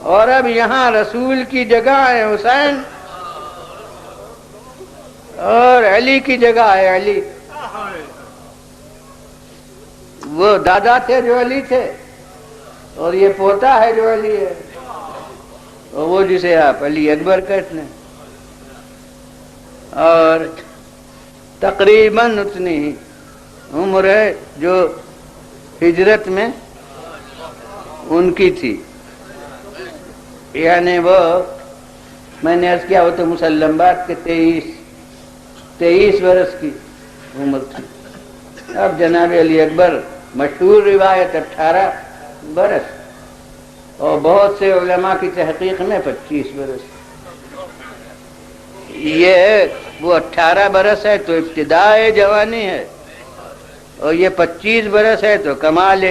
اور اب یہاں رسول کی جگہ ہے حسین اور علی کی جگہ ہے علی. وہ دادا تھے جو علی تھے اور یہ پوتا ہے جو علی ہے، اور وہ جسے آپ علی اکبر کہتے ہیں. اور تقریباً اتنی ہی عمر ہے جو ہجرت میں ان کی تھی، یعنی وہ میں نے عرض کیا وہ تو مسلم بات کہ 23 برس کی عمر تھی. اب جناب علی اکبر مشہور روایت 18 برس اور بہت سے علماء کی تحقیق میں 25 برس. یہ وہ 18 برس ہے تو ابتدائے جوانی ہے اور یہ 25 برس ہے تو کمال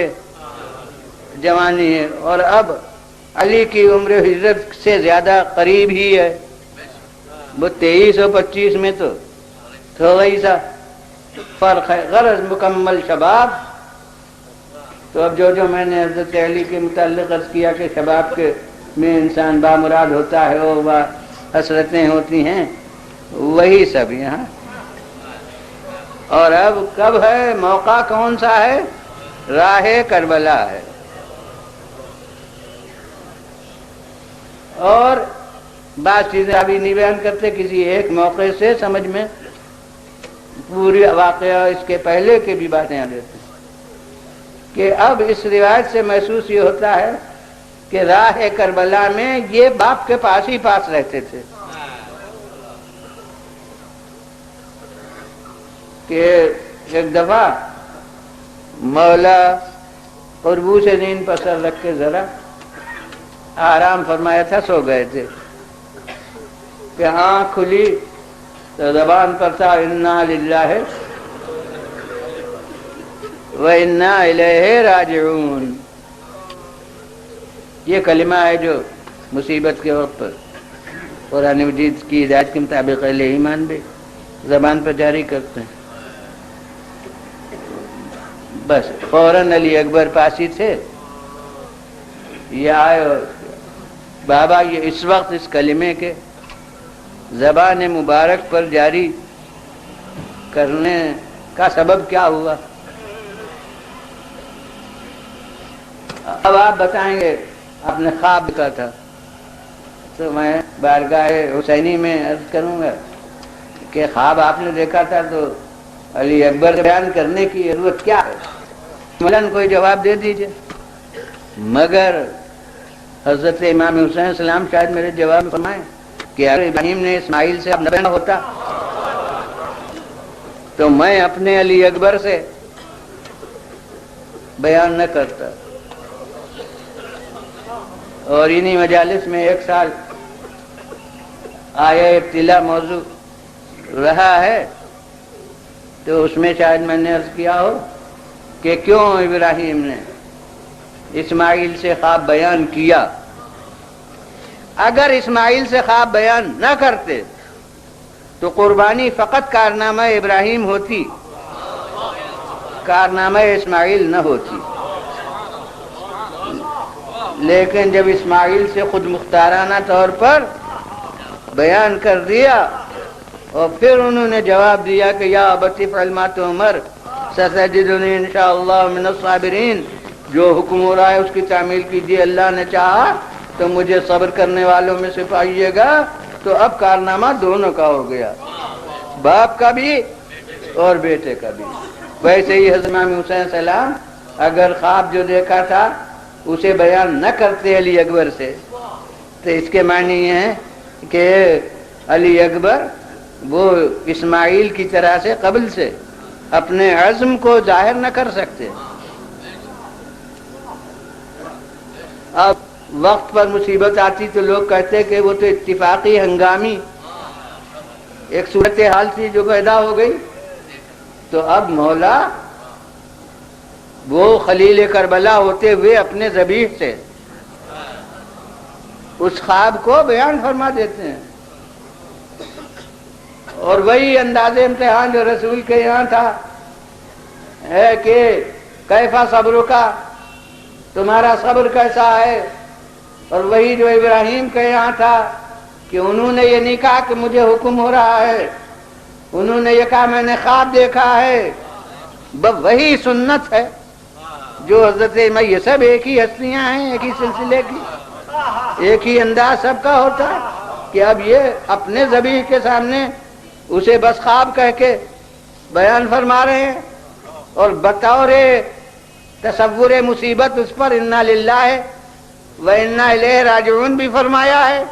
جوانی ہے. اور اب علی کی عمر ہجرت سے زیادہ قریب ہی ہے، وہ 23 اور 25 میں تو تھوڑا ہی سا فرق ہے. غرض مکمل شباب. تو اب جو میں نے حضرت علی کے متعلق عرض کیا کہ شباب کے میں انسان بامراد ہوتا ہے اور با حسرتیں ہوتی ہیں، وہی سب یہاں. اور اب کب ہے، موقع کون سا ہے؟ راہ کربلا ہے. اور بعض چیزیں ابھی نہیں بیان کرتے، کسی ایک موقع سے سمجھ میں پوری واقعہ اس کے پہلے کے بھی باتیں آ دیتے ہیں کہ اب اس روایت سے محسوس یہ ہوتا ہے کہ راہ کربلا میں یہ باپ کے پاس ہی پاس رہتے تھے کہ ایک دفعہ مولا قربو سے نیند پر سر رکھ کے ذرا آرام فرمایا تھا، سو گئے تھے کہ آنکھ کھلی تو زبان پر تھا انا للہ وَإِنَّا إِلَيْهِ رَاجِعُونَ. یہ کلمہ ہے جو مصیبت کے وقت پر قرآن مجید کی ہدایت کے مطابق اہل ایمان بھی زبان پر جاری کرتے ہیں. بس فوراً علی اکبر پاسی تھے، یہ آئے اور بابا یہ اس وقت اس کلمے کے زبان مبارک پر جاری کرنے کا سبب کیا ہوا؟ اب آپ بتائیں گے آپ نے خواب دیکھا تھا، تو میں بارگاہ حسینی میں عرض کروں گا کہ خواب آپ نے دیکھا تھا تو علی اکبر بیان کرنے کی ضرورت کیا ہے؟ مثلاً کوئی جواب دے دیجئے. مگر حضرت امام حسین السلام شاید میرے جواب میں فرمائیں کہ اگر ابراہیم نے اسماعیل سے نہ ہوتا تو میں اپنے علی اکبر سے بیان نہ کرتا. اور انہی مجالس میں ایک سال آیا ابتلا موضوع رہا ہے تو اس میں شاید میں نے عرض کیا ہو کہ کیوں ابراہیم نے اسماعیل سے خواب بیان کیا. اگر اسماعیل سے خواب بیان نہ کرتے تو قربانی فقط کارنامہ ابراہیم ہوتی، کارنامہ اسماعیل نہ ہوتی. لیکن جب اسماعیل سے خود مختارانہ طور پر بیان کر دیا اور پھر انہوں نے جواب دیا کہ یا ابت افعل ما تؤمر ستجدنی انشاءاللہ من الصابرین، جو حکم ہو رہا ہے اس کی تعمیل کیجیے، اللہ نے چاہا تو مجھے صبر کرنے والوں میں سے پائیے گا. تو اب کارنامہ دونوں کا ہو گیا، باپ کا بھی اور بیٹے کا بھی. ویسے ہی حضرت امام حسین السلام اگر خواب جو دیکھا تھا اسے بیان نہ کرتے علی اکبر سے تو اس کے معنی یہ ہے کہ علی اکبر وہ اسماعیل کی طرح سے قبل سے اپنے عزم کو ظاہر نہ کر سکتے. اب وقت پر مصیبت آتی تو لوگ کہتے کہ وہ تو اتفاقی ہنگامی ایک صورتحال تھی جو پیدا ہو گئی. تو اب مولا وہ خلیل کربلا ہوتے ہوئے اپنے ذبیح سے اس خواب کو بیان فرما دیتے ہیں. اور وہی انداز امتحان جو رسول کے یہاں تھا ہے کہ کیفا صبر کا، تمہارا صبر کیسا ہے؟ اور وہی جو ابراہیم کا یہاں تھا کہ انہوں نے یہ نہیں کہا کہ مجھے حکم ہو رہا ہے، انہوں نے یہ کہا میں نے خواب دیکھا ہے، وہی سنت ہے جو حضرت یہ سب ایک ہی ہستیاں ہیں، ایک ہی سلسلے کی، ایک ہی انداز سب کا ہوتا ہے کہ اب یہ اپنے ذبیح کے سامنے اسے بس خواب کہہ کے بیان فرما رہے ہیں، اور بطور تصور مصیبت اس پر انا للہ وَإِنَّا إِلَيْهِ راجعون بھی فرمایا ہے۔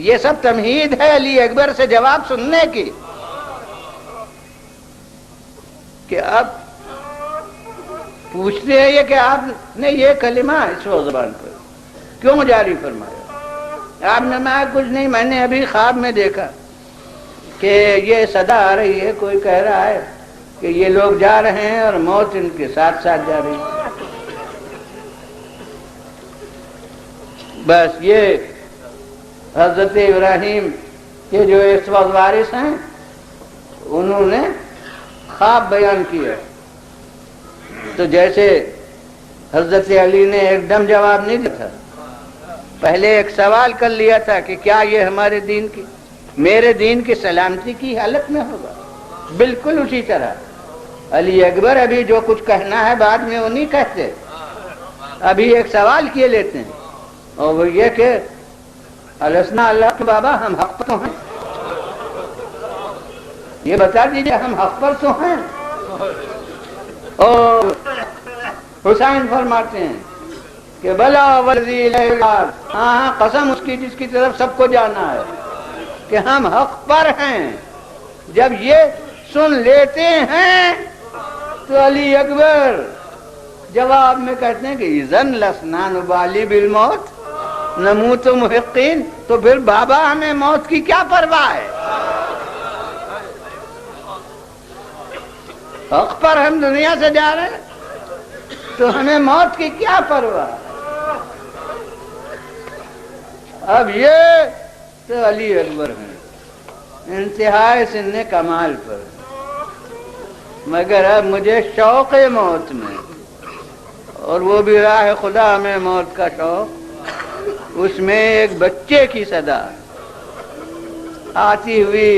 یہ سب تمہید ہے علی اکبر سے جواب سننے کی کہ اب پوچھتے ہیں یہ کہ آپ نے یہ کلمہ اس وقت زبان پر کیوں جاری فرمایا؟ آپ نے میں کچھ نہیں، میں نے ابھی خواب میں دیکھا کہ یہ صدا آ رہی ہے، کوئی کہہ رہا ہے کہ یہ لوگ جا رہے ہیں اور موت ان کے ساتھ ساتھ جا رہی ہے۔ بس یہ حضرت ابراہیم کے جو اس وقت وارث ہیں انہوں نے خواب بیان کیا، تو جیسے حضرت علی نے ایک دم جواب نہیں دیا تھا، پہلے ایک سوال کر لیا تھا کہ کیا یہ ہمارے دین کی، میرے دین کی سلامتی کی حالت میں ہوگا؟ بالکل اسی طرح علی اکبر ابھی جو کچھ کہنا ہے بعد میں وہ نہیں کہتے، ابھی ایک سوال کیے لیتے ہیں، اور وہ یہ کہ السنا اللہ کے بابا ہم حق پر تو ہیں، یہ بتا دیجئے ہم حق پر تو ہیں۔ اور حسین فرماتے ہیں کہ بلا ورزی الہار، ہاں قسم اس کی جس کی طرف سب کو جانا ہے کہ ہم حق پر ہیں۔ جب یہ سن لیتے ہیں تو علی اکبر جواب میں کہتے ہیں کہ اذن لسنا نبالی بالموت نموت محقین، تو پھر بابا ہمیں موت کی کیا پرواہ ہے؟ حق پر ہم دنیا سے جا رہے ہیں تو ہمیں موت کی کیا پرواہ؟ اب یہ تو علی اکبر ہیں انتہائی سن کمال پر، مگر اب مجھے شوق موت میں، اور وہ بھی راہ خدا میں موت کا شوق، اس میں ایک بچے کی صدا آتی ہوئی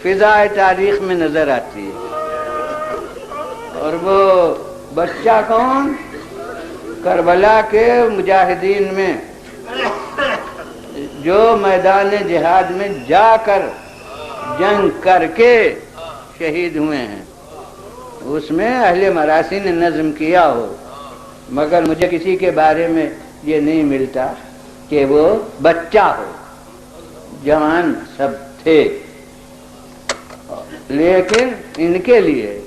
فضائے تاریخ میں نظر آتی ہے، اور وہ بچہ کون؟ کربلا کے مجاہدین میں جو میدان جہاد میں جا کر جنگ کر کے شہید ہوئے ہیں، اس میں اہل مراسی نے نظم کیا ہو، مگر مجھے کسی کے بارے میں یہ نہیں ملتا کہ وہ بچہ ہو، جوان سب تھے، لیکن ان کے لیے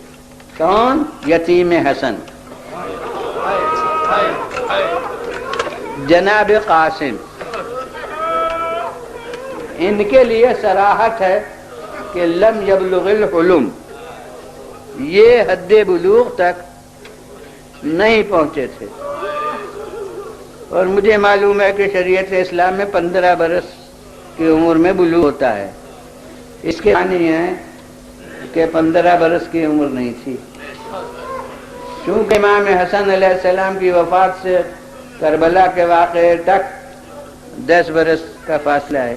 کون؟ یتیم حسن جناب قاسم، ان کے لیے صراحت ہے کہ لم یبلغ الحلم، یہ حد بلوغ تک نہیں پہنچے تھے، اور مجھے معلوم ہے کہ شریعت اسلام میں 15 برس کی عمر میں بلوغ ہوتا ہے، اس کے معنی ہے کہ 15 برس کی عمر نہیں تھی، چونکہ امام حسن علیہ السلام کی وفات سے کربلا کے واقعے تک 10 برس کا فاصلہ ہے،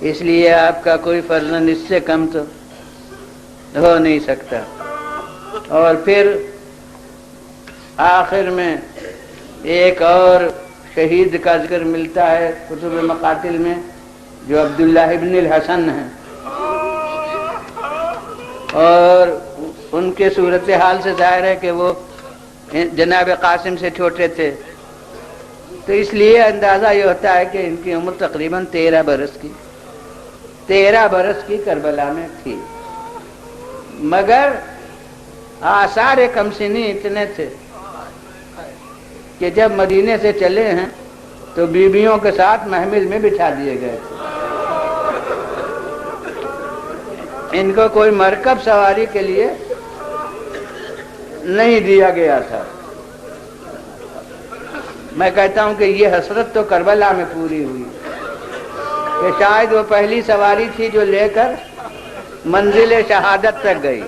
اس لیے آپ کا کوئی فرزند اس سے کم تو ہو نہیں سکتا۔ اور پھر آخر میں ایک اور شہید کا ذکر ملتا ہے کتب مقاتل میں، جو عبداللہ ابن الحسن ہیں، اور ان کے صورتحال سے ظاہر ہے کہ وہ جناب قاسم سے چھوٹے تھے، تو اس لیے اندازہ یہ ہوتا ہے کہ ان کی عمر تقریباً 13 برس کی کربلا میں تھی، مگر آثار کمسنی اتنے تھے کہ جب مدینے سے چلے ہیں تو بیویوں کے ساتھ محمل میں بٹھا دیے گئے تھے، ان کو کوئی مرکب سواری کے لیے نہیں دیا گیا تھا۔ میں کہتا ہوں کہ یہ حسرت تو کربلا میں پوری ہوئی کہ شاید وہ پہلی سواری تھی جو لے کر منزل شہادت تک گئی،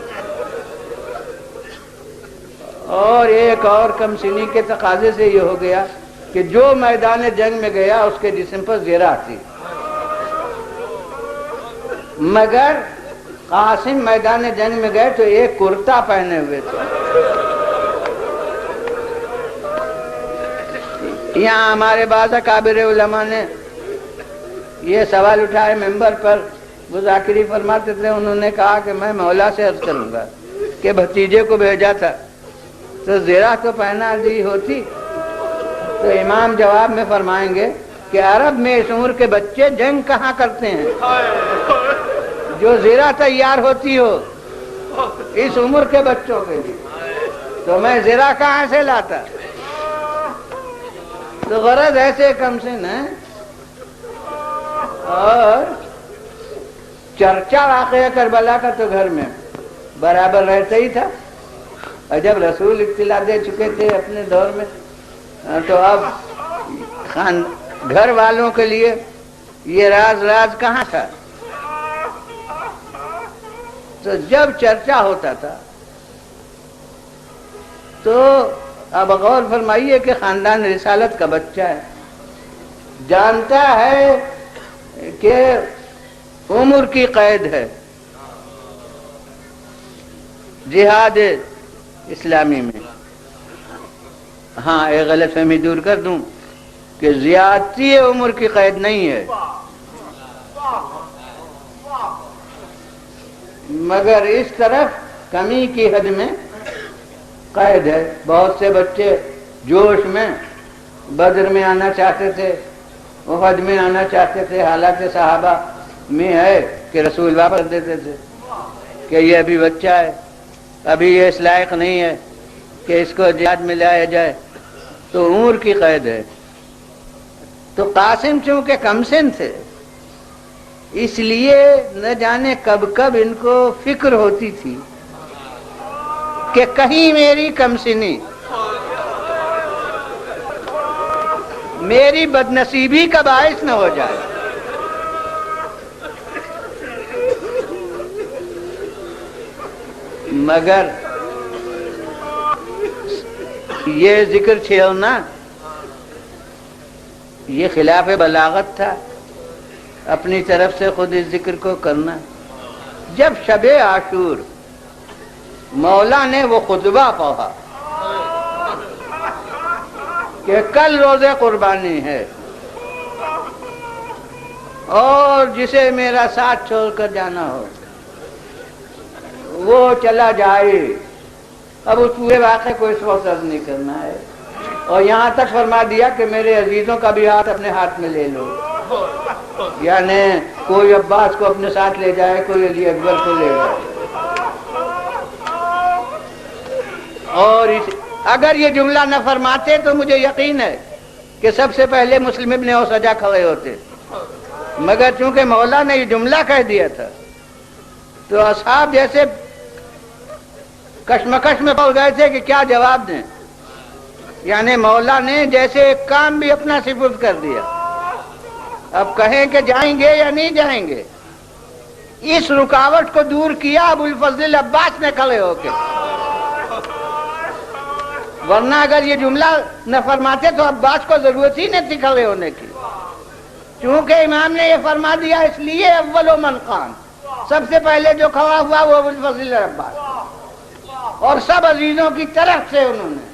اور ایک اور کم سنی کے تقاضے سے یہ ہو گیا کہ جو میدان جنگ میں گیا اس کے جسم پر زرہ تھی، مگر قاسم میدان جنگ میں گئے تو ایک کرتا پہنے ہوئے تھے۔ یہاں ہمارے بعض اکابر علماء نے یہ سوال اٹھائے ممبر پر، وہ ذاکری فرماتے تھے، انہوں نے کہا کہ میں مولا سے عرض کروں گا کہ بھتیجے کو بھیجا تھا تو زرہ تو پہنا دی ہوتی۔ تو امام جواب میں فرمائیں گے کہ عرب میں اس عمر کے بچے جنگ کہاں کرتے ہیں جو زرہ تیار ہوتی ہو اس عمر کے بچوں کے لیے، تو میں زرہ کہاں سے لاتا؟ تو غرض ایسے کم سن ہیں۔ اور چرچا واقعہ کربلا کا تو گھر میں برابر رہتا ہی تھا، اور جب رسول اطلاع دے چکے تھے اپنے دور میں تو اب گھر والوں کے لیے یہ راز کہاں تھا؟ تو جب چرچا ہوتا تھا تو اب غور فرمائیے کہ خاندان رسالت کا بچہ ہے، جانتا ہے کہ عمر کی قید ہے جہاد اسلامی میں۔ ہاں ایک غلط فہمی دور کر دوں کہ زیادتی عمر کی قید نہیں ہے، مگر اس طرف کمی کی حد میں قید ہے۔ بہت سے بچے جوش میں بدر میں آنا چاہتے تھے، احد میں آنا چاہتے تھے، حالات صحابہ میں ہے کہ رسول واپس دیتے تھے کہ یہ ابھی بچہ ہے، ابھی یہ اس لائق نہیں ہے کہ اس کو جہاد میں لایا جائے، تو عمر کی قید ہے۔ تو قاسم چونکہ کم سن تھے اس لیے نہ جانے کب کب ان کو فکر ہوتی تھی کہ کہیں میری کم سنی میری بدنصیبی کا باعث نہ ہو جائے۔ مگر یہ ذکر چھیڑنا یہ خلاف بلاغت تھا، اپنی طرف سے خود اس ذکر کو کرنا۔ جب شب عاشور مولا نے وہ خطبہ پڑھا کہ کل روزے قربانی ہے اور جسے میرا ساتھ چھوڑ کر جانا ہو وہ چلا جائے، اب اس پورے واقعے کو اس وقت عرض نہیں کرنا ہے، اور یہاں تک فرما دیا کہ میرے عزیزوں کا بھی ہاتھ اپنے ہاتھ میں لے لو، یعنی کوئی عباس کو اپنے ساتھ لے جائے، کوئی علی اکبر کو لے جائے۔ اور اگر یہ جملہ نہ فرماتے تو مجھے یقین ہے کہ سب سے پہلے مسلم ابن اوسجا کھڑے ہوتے، مگر چونکہ مولا نے یہ جملہ کہہ دیا تھا تو اصحاب جیسے کشمکش میں پڑ گئے تھے کہ کیا جواب دیں، یعنی مولا نے جیسے ایک کام بھی اپنا سپرد کر دیا، اب کہیں کہ جائیں گے یا نہیں جائیں گے۔ اس رکاوٹ کو دور کیا ابو الفضل عباس نے کھڑے ہو کے، ورنہ اگر یہ جملہ نہ فرماتے تو عباس کو ضرورت ہی نہیں تھی کھڑے ہونے کی، چونکہ امام نے یہ فرما دیا اس لیے اول من قام، سب سے پہلے جو کھڑا ہوا وہ ابو الفضل عباس، اور سب عزیزوں کی طرف سے انہوں نے۔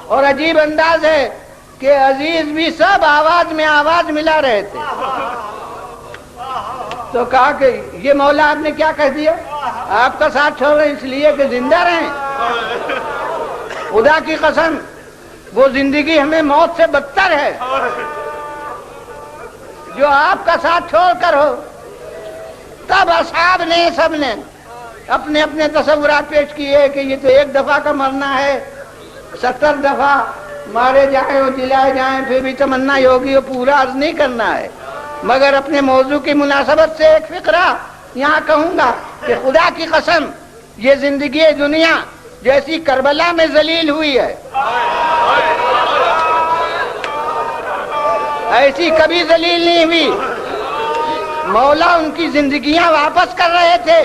اور عجیب انداز ہے کہ عزیز بھی سب آواز میں آواز ملا رہے تھے۔ تو کہا کہ یہ مولا آپ نے کیا کہہ دیا، آپ کا ساتھ چھوڑ رہے اس لیے کہ زندہ رہیں، خدا کی قسم وہ زندگی ہمیں موت سے بدتر ہے جو آپ کا ساتھ چھوڑ کر ہو۔ تب اصحاب نے سب نے اپنے اپنے تصورات پیش کیے کہ یہ تو ایک دفعہ کا مرنا ہے، 70 دفعہ مارے جائیں اور جلائے جائیں پھر بھی تمنا یہ ہوگی، وہ پورا عرض نہیں کرنا ہے، مگر اپنے موضوع کی مناسبت سے ایک فقرہ یہاں کہوں گا کہ خدا کی قسم یہ زندگی دنیا جیسی کربلا میں ذلیل ہوئی ہے ایسی کبھی ذلیل نہیں ہوئی۔ مولا ان کی زندگیاں واپس کر رہے تھے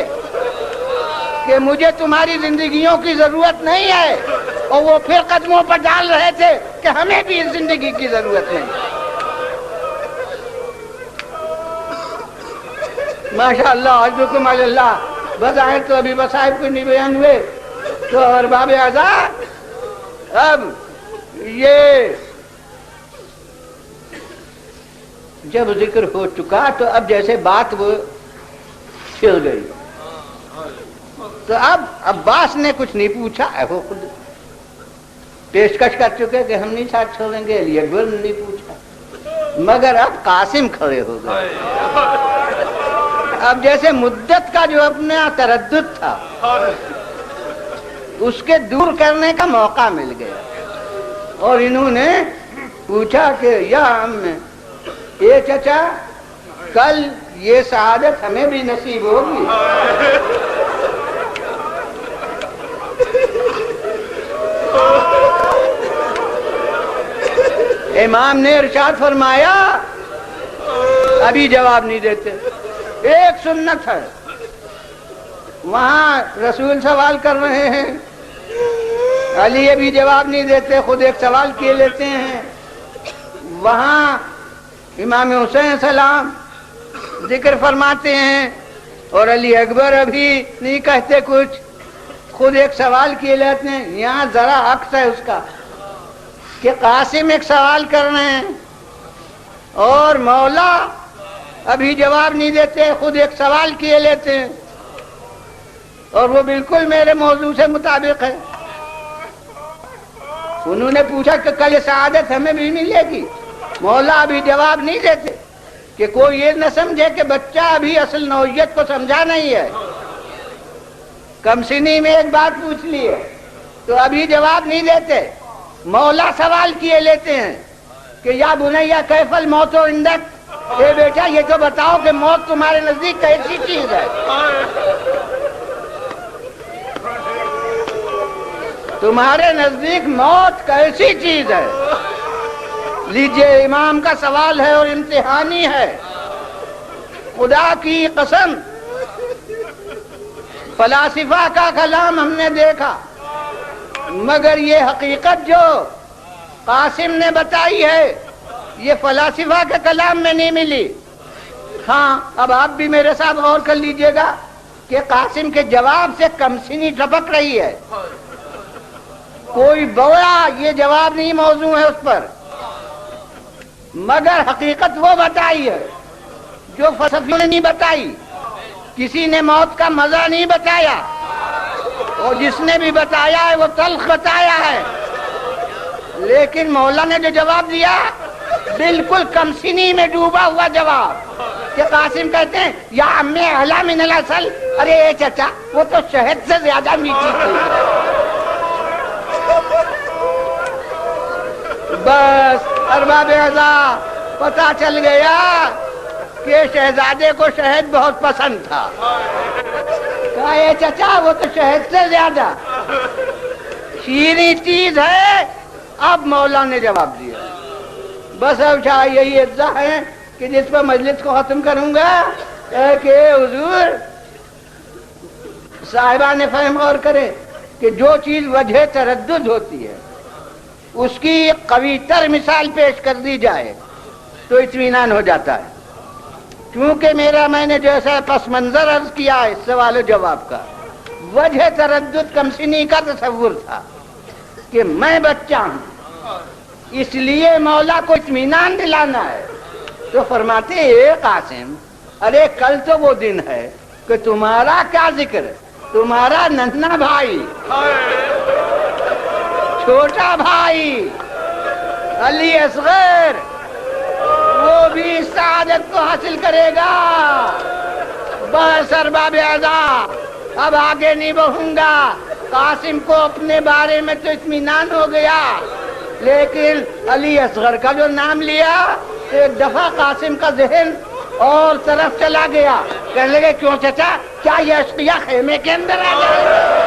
کہ مجھے تمہاری زندگیوں کی ضرورت نہیں ہے، اور وہ پھر قدموں پر ڈال رہے تھے کہ ہمیں بھی اس زندگی کی ضرورت نہیں. ماشاء اللہ عزکم اللہ. بظاہر تو ابھی وسائل کو نہیں بیان ہوئے تو ارباب اعضاء اب یہ جب ذکر ہو چکا تو اب جیسے بات وہ چھڑ گئی تو اب عباس نے کچھ نہیں پوچھا، وہ خود پیشکش کر چکے کہ ہم نہیں ساتھ چھوڑیں گے. علی اکبر نے نہیں پوچھا، مگر اب قاسم کھڑے ہو گئے. اب جیسے مدت کا جو اپنا تردد تھا اس کے دور کرنے کا موقع مل گیا اور انہوں نے پوچھا کہ یا اے چچا کل یہ سعادت ہمیں بھی نصیب ہوگی. امام نے ارشاد فرمایا ابھی جواب نہیں دیتے. ایک سنت ہے، وہاں رسول سوال کر رہے ہیں، علی ابھی جواب نہیں دیتے، خود ایک سوال کیے لیتے ہیں. وہاں امام حسین سلام ذکر فرماتے ہیں اور علی اکبر ابھی نہیں کہتے کچھ، خود ایک سوال کیے لیتے ہیں. یہاں ذرا عکس ہے اس کا کہ قاسم ایک سوال کر رہے ہیں اور مولا ابھی جواب نہیں دیتے، خود ایک سوال کیے لیتے ہیں اور وہ بالکل میرے موضوع سے مطابق ہے. انہوں نے پوچھا کہ کل سعادت ہمیں بھی ملے گی، مولا ابھی جواب نہیں دیتے کہ کوئی یہ نہ سمجھے کہ بچہ ابھی اصل نوعیت کو سمجھا نہیں ہے. کم سنی میں ایک بات پوچھ لی ہے تو ابھی جواب نہیں دیتے. مولا سوال کیے لیتے ہیں کہ یا بنیا کیف الموت عندک، اے بیٹا یہ تو بتاؤ کہ موت تمہارے نزدیک کیسی چیز ہے. تمہارے نزدیک موت کیسی چیز ہے. لیجئے امام کا سوال ہے اور امتحانی ہے. خدا کی قسم فلاسفہ کا کلام ہم نے دیکھا مگر یہ حقیقت جو قاسم نے بتائی ہے یہ فلاسفہ کے کلام میں نہیں ملی. ہاں اب آپ بھی میرے ساتھ غور کر لیجئے گا کہ قاسم کے جواب سے کمسنی ٹپک رہی ہے. کوئی بوڑا یہ جواب نہیں موضوع ہے اس پر، مگر حقیقت وہ بتائی ہے جو فلسفیوں نے نہیں بتائی. کسی نے موت کا مزہ نہیں بتایا اور جس نے بھی بتایا ہے وہ تلخ بتایا ہے. لیکن مولا نے جو جواب دیا بالکل کمسنی میں ڈوبا ہوا جواب کہ قاسم کہتے ہیں یا امی اعلی من العسل. ارے اے چچا وہ تو شہد سے زیادہ میٹھی تھی. بس ارباب اعضاء پتا چل گیا کہ شہزادے کو شہد بہت پسند تھا. کہا اے چچا وہ تو شہد سے زیادہ شیریں چیز ہے. اب مولا نے جواب دیا. بس اب شاہ یہی اجزا ہے کہ جس پر مجلس کو ختم کروں گا کہ حضور صاحبان فہم غور کرے کہ جو چیز وجہ تردد ہوتی ہے اس کی ایک قوی تر مثال پیش کر دی جائے تو اطمینان ہو جاتا ہے. کیونکہ میں نے جیسا پس منظر عرض کیا اس سوال و جواب کا، وجہ تردد کمسنی کا تصور تھا کہ میں بچہ ہوں اس لیے مولا کو اطمینان دلانا ہے. تو فرماتے ہیں اے قاسم ارے کل تو وہ دن ہے کہ تمہارا کیا ذکر ہے، تمہارا ننھا بھائی چھوٹا بھائی علی اصغر وہ بھی سعادت کو حاصل کرے گا. بس ارباب اعضاء اب آگے نہیں بڑھوں گا. قاسم کو اپنے بارے میں تو اطمینان ہو گیا لیکن علی اصغر کا جو نام لیا ایک دفعہ قاسم کا ذہن اور طرف چلا گیا. کہنے لگے کیوں چچا کیا یہ اشقیاء خیمے کے اندر آ جائے؟